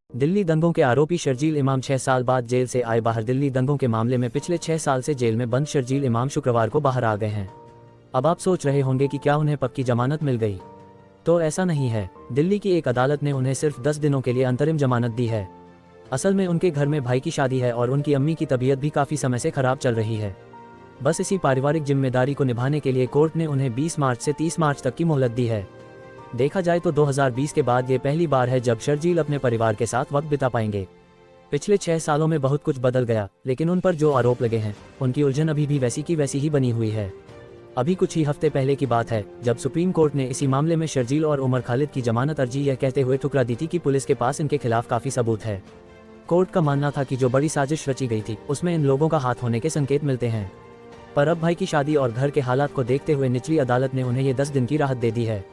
दिल्ली दंगों के आरोपी शर्जील इमाम 6 साल बाद जेल से आए बाहर। दिल्ली दंगों के मामले में पिछले 6 साल से जेल में बंद शर्जील इमाम शुक्रवार को बाहर आ गए हैं। अब आप सोच रहे होंगे कि क्या उन्हें पक्की जमानत मिल गई? तो ऐसा नहीं है। दिल्ली की एक अदालत ने उन्हें सिर्फ 10 दिनों के लिए अंतरिम जमानत दी है। असल में उनके घर में भाई की शादी है और उनकी अम्मी की तबीयत भी काफ़ी समय से खराब चल रही है। बस इसी पारिवारिक जिम्मेदारी को निभाने के लिए कोर्ट ने उन्हें 20 मार्च से 30 मार्च तक की मोहलत दी है। देखा जाए तो 2020 के बाद ये पहली बार है जब शर्जील अपने परिवार के साथ वक्त बिता पाएंगे। पिछले 6 सालों में बहुत कुछ बदल गया, लेकिन उन पर जो आरोप लगे हैं उनकी उलझन अभी भी वैसी की वैसी ही बनी हुई है। अभी कुछ ही हफ्ते पहले की बात है जब सुप्रीम कोर्ट ने इसी मामले में शर्जील और उमर खालिद की जमानत अर्जी यह कहते हुए ठुकरा दी थी कि पुलिस के पास इनके खिलाफ काफ़ी सबूत है। कोर्ट का मानना था कि जो बड़ी साजिश रची गई थी उसमें इन लोगों का हाथ होने के संकेत मिलते हैं। पर अब भाई की शादी और घर के हालात को देखते हुए निचली अदालत ने उन्हें ये 10 दिन की राहत दे दी है।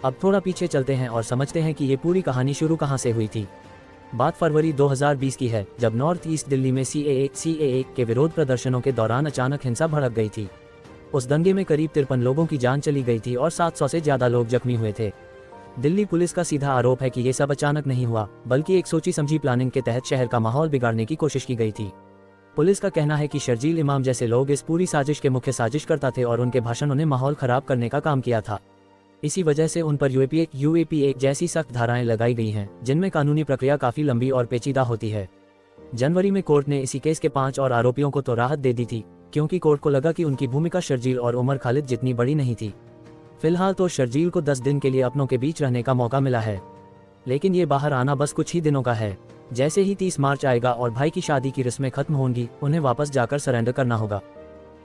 अब थोड़ा पीछे चलते हैं और समझते हैं कि ये पूरी कहानी शुरू कहाँ से हुई थी। बात फरवरी 2020 की है जब नॉर्थ ईस्ट दिल्ली में CAA के विरोध प्रदर्शनों के दौरान अचानक हिंसा भड़क गई थी। उस दंगे में करीब 53 लोगों की जान चली गई थी और 700 से ज़्यादा लोग जख्मी हुए थे। दिल्ली पुलिस का सीधा आरोप है कि ये सब अचानक नहीं हुआ, बल्कि एक सोची समझी प्लानिंग के तहत शहर का माहौल बिगाड़ने की कोशिश की गई थी। पुलिस का कहना है कि शर्जील इमाम जैसे लोग इस पूरी साजिश के मुख्य साजिशकर्ता थे और उनके भाषणों ने माहौल खराब करने का काम किया था। इसी वजह से उन पर UAPA जैसी सख्त धाराएं लगाई गई हैं, जिनमें कानूनी प्रक्रिया काफ़ी लंबी और पेचीदा होती है। जनवरी में कोर्ट ने इसी केस के 5 और आरोपियों को तो राहत दे दी थी, क्योंकि कोर्ट को लगा कि उनकी भूमिका शर्जील और उमर खालिद जितनी बड़ी नहीं थी। फिलहाल तो शर्जील को 10 दिन के लिए अपनों के बीच रहने का मौका मिला है, लेकिन ये बाहर आना बस कुछ ही दिनों का है। जैसे ही 30 मार्च आएगा और भाई की शादी की रस्में खत्म होंगी, उन्हें वापस जाकर सरेंडर करना होगा।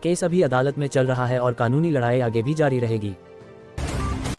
केस अभी अदालत में चल रहा है और कानूनी लड़ाई आगे भी जारी रहेगी।